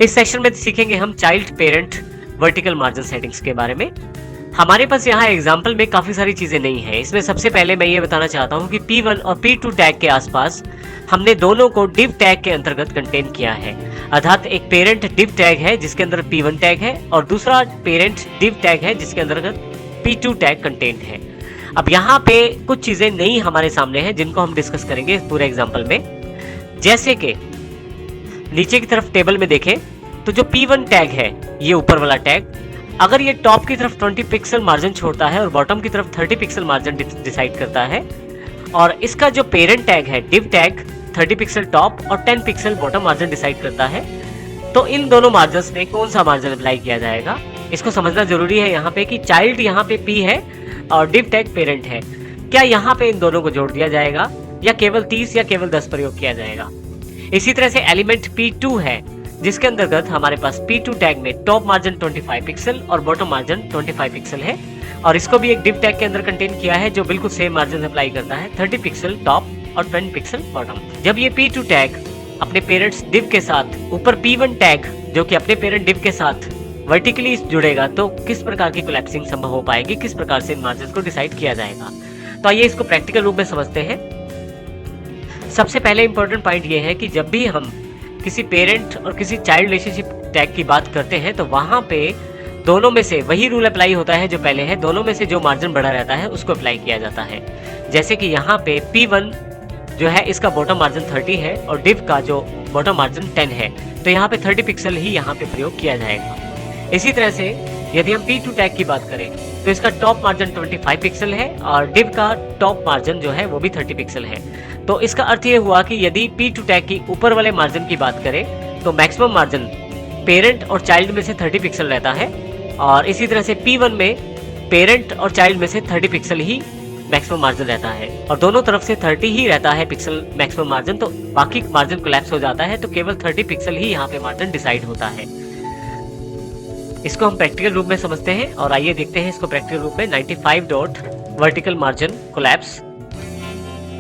इस सेक्शन में सीखेंगे हम child parent vertical margin settings के बारे में। हमारे पास यहाँ एग्जाम्पल में काफ़ी सारी चीज़ें नहीं है। इसमें सबसे पहले मैं ये बताना चाहता हूँ कि P1 और P2 टैग के आसपास हमने दोनों को div टैग के अंतर्गत कंटेन किया है। अर्थात एक पेरेंट div टैग है जिसके अंदर P1 टैग है और दूसरा पेरेंट div टैग है जिसके अंतर्गत P2 टैग कंटेंट है। अब यहाँ पे कुछ चीज़ें नई हमारे सामने हैं जिनको हम डिस्कस करेंगे पूरे एग्जाम्पल में। जैसे कि नीचे की तरफ टेबल में देखें तो जो P1 टैग है, ये ऊपर वाला टैग, अगर ये टॉप की तरफ 20 पिक्सल मार्जिन छोड़ता है और बॉटम की तरफ 30 पिक्सल मार्जिन डिसाइड करता है, और इसका जो पेरेंट टैग है div टैग 30 पिक्सल टॉप और 10 पिक्सल बॉटम मार्जिन डिसाइड करता है, तो इन दोनों मार्जिन में कौन सा मार्जिन अप्लाई किया जाएगा, इसको समझना जरूरी है। यहाँ पे कि चाइल्ड यहाँ पे P है और div टैग पेरेंट है, क्या यहाँ पे इन दोनों को जोड़ दिया जाएगा या केवल 30 या केवल 10 प्रयोग किया जाएगा। इसी तरह से एलिमेंट P2 है जिसके अंतर्गत हमारे पास P2 टैग में टॉप मार्जिन 25 पिक्सल और बॉटम मार्जिन 25 पिक्सल है, और इसको भी एक div टैग के अंदर कंटेन किया है जो बिल्कुल सेम मार्जिन अप्लाई करता है 30 पिक्सल टॉप और 20 पिक्सल बॉटम। जब ये P2 टैग अपने पेरेंट्स div के साथ ऊपर P1 टैग जो कि अपने पेरेंट div के साथ वर्टिकली जुड़ेगा तो किस प्रकार की कोलैप्सिंग संभव हो पाएगी, किस प्रकार से इन मार्जिन को डिसाइड किया जाएगा। तो आइए इसको प्रैक्टिकल रूप में समझते हैं। सबसे पहले इंपॉर्टेंट पॉइंट ये है कि जब भी हम किसी पेरेंट और किसी चाइल्ड रिलेशनशिप टैग की बात करते हैं तो वहां पे दोनों में से वही रूल अप्लाई होता है जो पहले है, दोनों में से जो मार्जिन बड़ा रहता है उसको अप्लाई किया जाता है। जैसे कि यहाँ पे P1 जो है इसका बॉटम मार्जिन 30 है और div का जो बॉटम मार्जिन 10 है, तो यहाँ पे 30 पिक्सल ही यहाँ पे प्रयोग किया जाएगा। इसी तरह से यदि हम P2 टैग की बात करें तो इसका टॉप मार्जिन 25 पिक्सल है और div का टॉप मार्जिन जो है वो भी 30 पिक्सल है। तो इसका अर्थ ये हुआ कि यदि P2 टैग की ऊपर वाले मार्जिन की बात करें तो मैक्सिमम मार्जिन पेरेंट और चाइल्ड में से 30 पिक्सल रहता है, और इसी तरह से P1 में पेरेंट और चाइल्ड में से 30 पिक्सल ही मैक्सिमम मार्जिन रहता है, और दोनों तरफ से 30 ही रहता है पिक्सल मैक्सिमम मार्जिन, तो बाकी मार्जिन कोलैप्स हो जाता है, तो केवल 30 पिक्सल ही यहाँ पे मार्जिन डिसाइड होता है। इसको हम प्रैक्टिकल रूप में समझते हैं और आइए देखते हैं इसको प्रैक्टिकल रूप में। 95 डॉट वर्टिकल मार्जिन कोलैप्स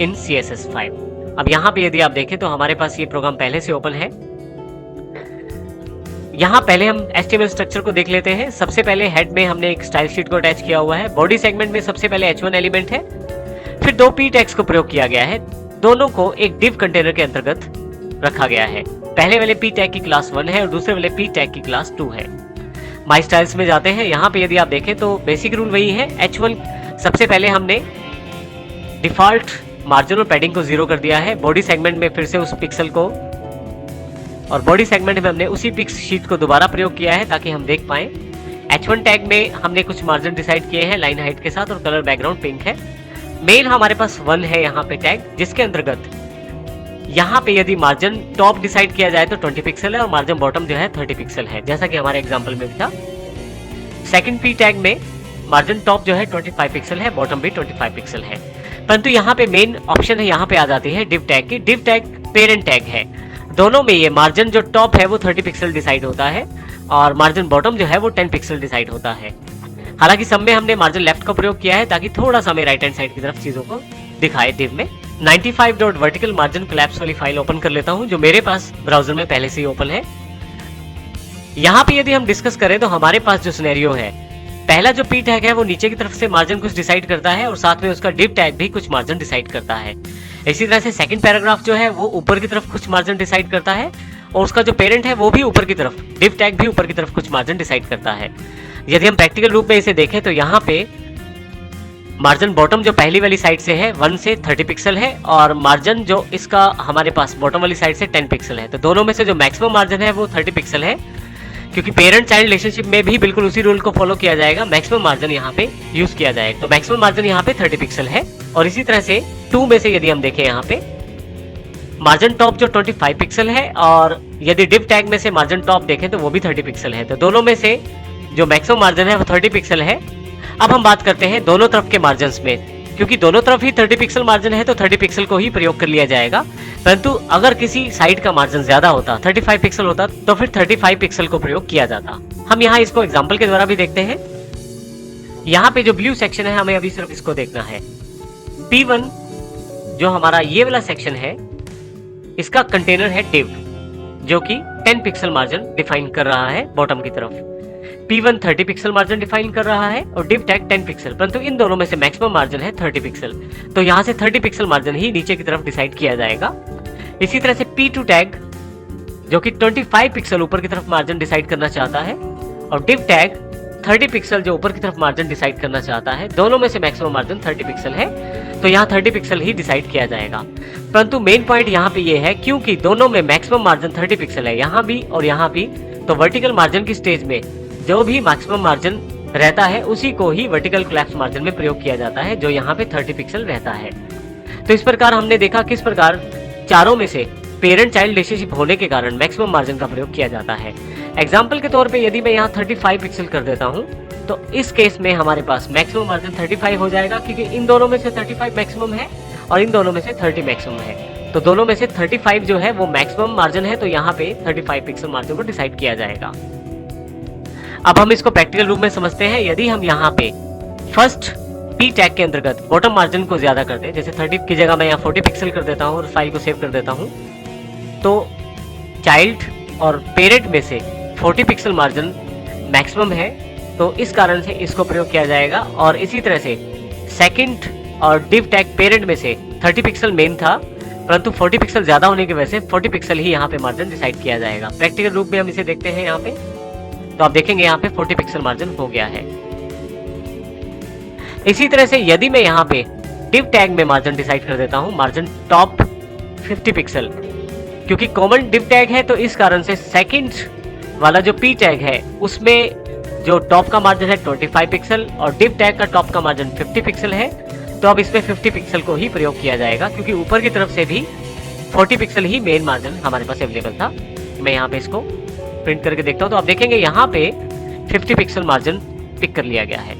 इन CSS5। अब यहाँ पे यदि आप देखें तो हमारे पास ये प्रोग्राम पहले से ओपन है। यहाँ पहले हम HTML स्ट्रक्चर को देख लेते हैं। सबसे पहले हेड में हमने एक स्टाइल शीट को अटैच किया हुआ है। बॉडी सेगमेंट में सबसे पहले H1 एलिमेंट है, फिर दो P टैग्स को प्रयोग किया गया है, दोनों को एक div कंटेनर के अंतर्गत रखा गया है। पहले वाले P टैग की क्लास 1 है और दूसरे वाले P टैग की क्लास 2 है। माई स्टाइल्स में जाते हैं। यहाँ पे यदि आप देखें तो बेसिक रूल वही है। H1 सबसे पहले हमने डिफॉल्ट मार्जिन और पैडिंग को 0 कर दिया है। बॉडी सेगमेंट में फिर से उस पिक्सल को, और बॉडी सेगमेंट में हमने उसी पिक्स शीट को दोबारा प्रयोग किया है ताकि हम देख पाएं। H1 टैग में हमने कुछ मार्जिन डिसाइड किए हैं लाइन हाइट के साथ और कलर बैकग्राउंड पिंक है। मेल हमारे पास 1 है यहाँ पे टैग, जिसके अंतर्गत यहाँ पे यदि मार्जिन टॉप डिसाइड किया जाए तो 20 पिक्सल है और मार्जिन बॉटम जो है 30 पिक्सल है, जैसा कि हमारे एग्जांपल में भी था। सेकंड P टैग में मार्जिन टॉप जो है 25 पिक्सल है, बॉटम भी 25 पिक्सल है। परंतु यहाँ पे मेन ऑप्शन है, यहाँ पे आ जाती है div टैग की। div टैग पेरेंट टैग है, दोनों में ये मार्जिन जो टॉप है वो 30 पिक्सल डिसाइड होता है और मार्जिन बॉटम जो है वो 10 पिक्सल डिसाइड होता है। हालांकि सब में हमने मार्जिन लेफ्ट का प्रयोग किया है ताकि थोड़ा सा मैं राइट हैंड साइड की तरफ चीजों को दिखाए div में। 95 डॉट वर्टिकल मार्जिन कोलैप्स वाली फाइल ओपन कर लेता हूं जो मेरे पास ब्राउजर में पहले से ही ओपन है। यहाँ पे यदि हम डिस्कस करें तो हमारे पास जो सिनेरियो है, पहला जो P टैग है वो नीचे की तरफ से मार्जिन कुछ डिसाइड करता है और साथ में उसका div टैग भी कुछ मार्जिन डिसाइड करता है। इसी तरह से सेकंड पैराग्राफ जो है वो ऊपर की तरफ कुछ मार्जिन डिसाइड करता है और उसका जो पेरेंट है वो भी ऊपर की तरफ, div टैग भी ऊपर की तरफ कुछ मार्जिन डिसाइड करता है। यदि हम प्रैक्टिकल रूप में इसे देखें तो यहाँ पे मार्जिन बॉटम जो पहली वाली साइड से है 1 से 30 पिक्सल है और मार्जिन जो इसका हमारे पास बॉटम वाली साइड से 10 पिक्सल है। तो दोनों में से जो मैक्सिमम मार्जिन है वो 30 पिक्सल है, क्योंकि पेरेंट चाइल्ड रिलेशनशिप में भी बिल्कुल उसी रूल को फॉलो किया जाएगा, मैक्सिमम मार्जिन यहाँ पे यूज किया जाएगा। तो मैक्सिमम मार्जिन यहाँ पे 30 पिक्सल है। और इसी तरह से 2 में से यदि हम देखें यहाँ पे मार्जिन टॉप जो 25 पिक्सल है और यदि div टैग में से मार्जिन टॉप देखें तो वो भी 30 पिक्सल है। तो दोनों में से जो मैक्सिमम मार्जिन है वो 30 पिक्सल है। अब हम बात करते हैं दोनों तरफ के मार्जिन में, क्योंकि दोनों तरफ ही 30 पिक्सल मार्जिन है तो 30 पिक्सल को ही प्रयोग कर लिया जाएगा। परंतु अगर किसी साइड का मार्जिन ज्यादा होता, 35 पिक्सल होता, तो फिर 35 पिक्सल को प्रयोग किया जाता। हम यहाँ इसको एग्जाम्पल के द्वारा भी देखते हैं। यहाँ पे जो ब्लू सेक्शन है हमें अभी सिर्फ इसको देखना है। P1 जो हमारा ये वाला सेक्शन है इसका कंटेनर है div, जो कि 10 पिक्सल मार्जिन डिफाइन कर रहा है बॉटम की तरफ। P1 30 पिक्सल मार्जिन डिफाइन कर रहा है और div tag 10 पिक्सल, परंतु इन दोनों में से मैक्सिमम मार्जिन है 30 पिक्सल, तो यहाँ से 30 पिक्सल मार्जिन ही नीचे की तरफ डिसाइड किया जाएगा। इसी तरह से P2 टैग जो कि 25 पिक्सल ऊपर की तरफ मार्जिन डिसाइड करना चाहता है और div tag 30 पिक्सल जो ऊपर की तरफ मार्जिन डिसाइड करना चाहता है, दोनों में से मैक्सिमम मार्जिन 30 पिक्सल है, तो यहाँ 30 पिक्सल ही डिसाइड किया जाएगा। परंतु मेन पॉइंट यहाँ पे ये है, क्योंकि दोनों में मैक्सिमम मार्जिन 30 पिक्सल है, यहाँ भी और यहाँ भी, तो वर्टिकल मार्जिन की स्टेज में जो भी मैक्सिमम मार्जिन रहता है उसी को ही वर्टिकल कोलैप्स मार्जिन में प्रयोग किया जाता है, जो यहाँ पे 30 पिक्सल रहता है। तो इस प्रकार हमने देखा किस प्रकार चारों में से पेरेंट चाइल्ड रिलेशनशिप होने के कारण मैक्सिमम मार्जिन का प्रयोग किया जाता है। एग्जाम्पल के तौर पे यदि मैं यहाँ 35 पिक्सल कर देता हूँ, तो इस केस में हमारे पास मैक्सिमम मार्जिन 35 हो जाएगा, क्योंकि इन दोनों में से 35 मैक्सिमम है और इन दोनों में से 30 मैक्सिमम है, तो दोनों में से 35 जो है वो मैक्सिमम मार्जिन है, तो यहाँ पे 35 पिक्सल मार्जिन को डिसाइड किया जाएगा। अब हम इसको प्रैक्टिकल रूप में समझते हैं। यदि हम यहाँ पे फर्स्ट P टैग के अंतर्गत बॉटम मार्जिन को ज्यादा कर दें, जैसे 30 की जगह मैं यहाँ 40 पिक्सल कर देता हूँ और फाइल को सेव कर देता हूँ, तो चाइल्ड और पेरेंट में से 40 पिक्सल मार्जिन मैक्सिमम है, तो इस कारण से इसको प्रयोग किया जाएगा। और इसी तरह से सेकंड और div टैग पेरेंट में से 30 पिक्सल मेन था, परंतु 40 पिक्सल ज्यादा होने की वजह से 40 पिक्सल ही यहाँ पे मार्जिन डिसाइड किया जाएगा। प्रैक्टिकल रूप में हम इसे देखते हैं यहाँ पे, तो आप देखेंगे यहाँ पे 40 पिक्सल मार्जिन हो गया है। इसी तरह से यदि मैं यहाँ पे div टैग में मार्जिन डिसाइड कर देता हूँ, मार्जिन टॉप 50 पिक्सल, क्योंकि कॉमन div टैग है, तो इस कारण से सेकंड वाला जो P टैग है उसमें जो टॉप का मार्जिन है 25 पिक्सल और div टैग का टॉप का मार्जिन 50 पिक्सल है, तो अब इसमें 50 पिक्सल को ही प्रयोग किया जाएगा, क्योंकि ऊपर की तरफ से भी 40 पिक्सल ही मेन मार्जिन हमारे पास अवेलेबल था। मैं यहाँ पे इसको प्रिंट करके देखता हूँ, तो आप देखेंगे यहाँ पे 50 पिक्सल मार्जिन पिक कर लिया गया है।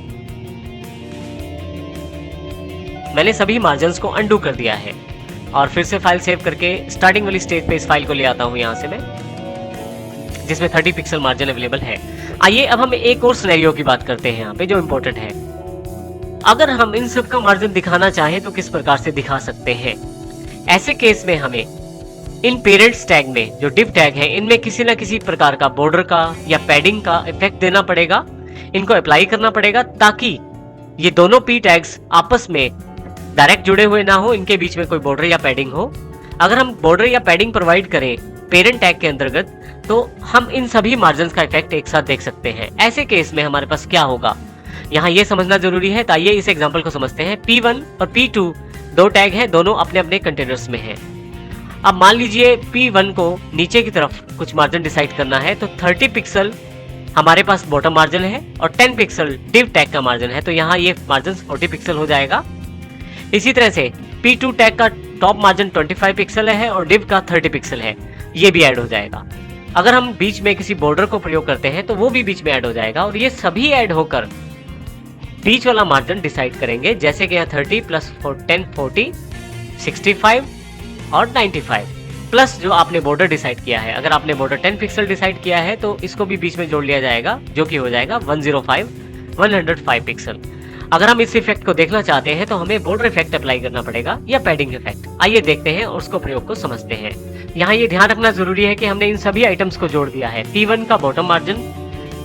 मैंने सभी मार्जिन्स को अंडू कर दिया है और फिर से फाइल सेव करके स्टार्टिंग वाली स्टेज पे इस फाइल को ले आता हूँ यहाँ से मैं, जिसमें 30 पिक्सल मार्जिन अवेलेबल है। आइए अब हम एक और सिनेरियो की बात करते हैं यहाँ पे, जो इम्पोर्टेंट है। अगर हम इन सब का मार्जिन दिखाना चाहें तो किस प्रकार से दिखा सकते हैं। ऐसे केस में हमें इन पेरेंट्स टैग में जो div टैग है, इनमें किसी न किसी प्रकार का बॉर्डर का या पैडिंग का इफेक्ट देना पड़ेगा, इनको अप्लाई करना पड़ेगा, ताकि ये दोनों P टैग्स आपस में डायरेक्ट जुड़े हुए ना हो, इनके बीच में कोई बॉर्डर या पैडिंग हो। अगर हम बॉर्डर या पैडिंग प्रोवाइड करें पेरेंट टैग के अंतर्गत, तो हम इन सभी मार्जिन का इफेक्ट एक साथ देख सकते हैं। ऐसे केस में हमारे पास क्या होगा, यहाँ ये समझना जरूरी है। तो आइए इस एग्जांपल को समझते हैं। P1 और P2 दो टैग हैं, दोनों अपने अपने कंटेनर्स में हैं। अब मान लीजिए P1 को नीचे की तरफ कुछ मार्जिन डिसाइड करना है, तो 30 पिक्सल हमारे पास बॉटम मार्जिन है और 10 पिक्सल div टैग का मार्जिन है, तो यहाँ ये मार्जिन 40 पिक्सल हो जाएगा। इसी तरह से P2 टैग का टॉप मार्जिन 25 पिक्सल है और div का 30 पिक्सल है, ये भी ऐड हो जाएगा। अगर हम बीच में किसी बॉर्डर को प्रयोग करते हैं तो वो भी बीच में ऐड हो जाएगा, और ये सभी ऐड होकर बीच वाला मार्जिन डिसाइड करेंगे, जैसे कि यहाँ 30 प्लस 10 40 65 और 95 प्लस जो आपने बॉर्डर डिसाइड किया है। अगर आपने बॉर्डर 10 पिक्सल डिसाइड किया है तो इसको भी बीच में जोड़ लिया जाएगा, जो कि हो जाएगा 105 पिक्सल। अगर हम इस इफेक्ट को देखना चाहते हैं तो हमें बॉर्डर इफेक्ट अप्लाई करना पड़ेगा या पैडिंग इफेक्ट। आइए देखते हैं और उसको प्रयोग को समझते हैं। यहाँ ये ध्यान रखना जरूरी है कि हमने इन सभी आइटम्स को जोड़ दिया है। P1 का बॉटम मार्जिन,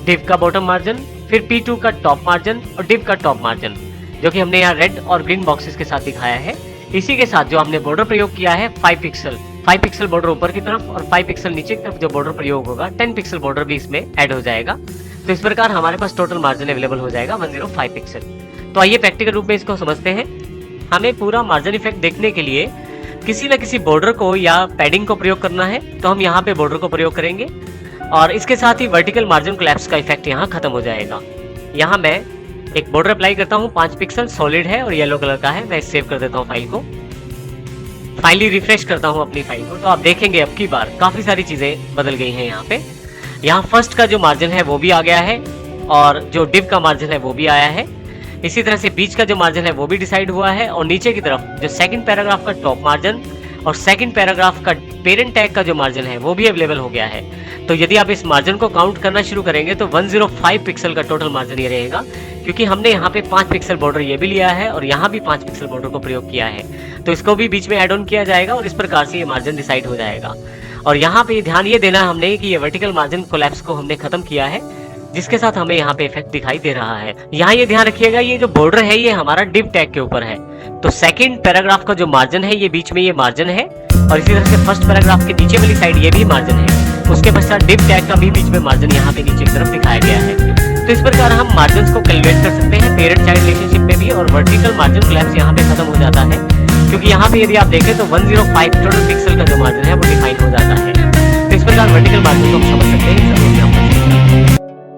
div का बॉटम मार्जिन, फिर P2 का टॉप मार्जिन और div का टॉप मार्जिन, जो कि हमने यहाँ रेड और ग्रीन बॉक्सेस के साथ दिखाया है। इसी के साथ जो हमने बॉर्डर प्रयोग किया है 5 पिक्सल बॉर्डर ऊपर की तरफ और 5 पिक्सल नीचे की तरफ जो बॉर्डर प्रयोग होगा, 10 पिक्सल बॉर्डर भी इसमें ऐड हो जाएगा। तो इस प्रकार हमारे पास टोटल मार्जिन अवेलेबल हो जाएगा 105 पिक्सल। तो आइए प्रैक्टिकल रूप में इसको समझते हैं। हमें पूरा मार्जिन इफेक्ट देखने के लिए किसी न किसी बॉर्डर को या पैडिंग को प्रयोग करना है, तो हम यहाँ पे बॉर्डर को प्रयोग करेंगे और इसके साथ ही वर्टिकल मार्जिन कोलैप्स का इफेक्ट यहाँ खत्म हो जाएगा। यहाँ मैं एक बॉर्डर अप्लाई करता हूँ, 5 पिक्सल सॉलिड है और येलो कलर का है। मैं सेव कर देता हूँ फाइल को, फाइनली रिफ्रेश करता हूँ अपनी फाइल को, तो आप देखेंगे अब की बार काफी सारी चीजें बदल गई हैं। यहाँ पे यहाँ फर्स्ट का जो मार्जिन है वो भी आ गया है और जो div का मार्जिन है वो भी आया है। इसी तरह से बीच का जो मार्जिन है वो भी डिसाइड हुआ है और नीचे की तरफ जो सेकंड पैराग्राफ का टॉप मार्जिन और सेकंड पैराग्राफ का पेरेंट टैग का जो मार्जिन है वो भी अवेलेबल हो गया है। तो यदि आप इस मार्जिन को काउंट करना शुरू करेंगे तो 105 पिक्सल का टोटल मार्जिन ये रहेगा, क्योंकि हमने यहाँ पे 5 पिक्सल बॉर्डर ये भी लिया है और यहाँ भी 5 पिक्सल बॉर्डर को प्रयोग किया है। तो इसको भी बीच में ऐड ऑन किया जाएगा और इस प्रकार से ये मार्जिन डिसाइड हो जाएगा। और यहाँ पे ध्यान ये देना है हमने कि ये वर्टिकल मार्जिन कोलैप्स को हमने खत्म किया है, जिसके साथ हमें यहाँ पे इफेक्ट दिखाई दे रहा है। यहाँ ये ध्यान रखिएगा, ये जो बॉर्डर है ये हमारा डिव टैग के ऊपर है, तो सेकंड पैराग्राफ का जो मार्जिन है ये बीच में ये मार्जिन है, और इसी तरह से फर्स्ट पैराग्राफ के नीचे वाली साइड ये भी मार्जिन है, उसके पश्चात डिव टैग का भी बीच में मार्जिन यहाँ पे नीचे की तरफ दिखाया गया है। तो इस प्रकार हम मार्जिन को कैलकुलेट कर सकते हैं पेरेंट चाइल्ड रिलेशनशिप में भी, और वर्टिकल मार्जिन कोलैप्स यहाँ पे खत्म हो जाता है, क्योंकि यहाँ पे यदि आप देखें तो 105 टोटल पिक्सल का जो मार्जिन है वो डिफाइन हो जाता है। तो इस प्रकार वर्टिकल मार्जिन को हम समझ सकते हैं।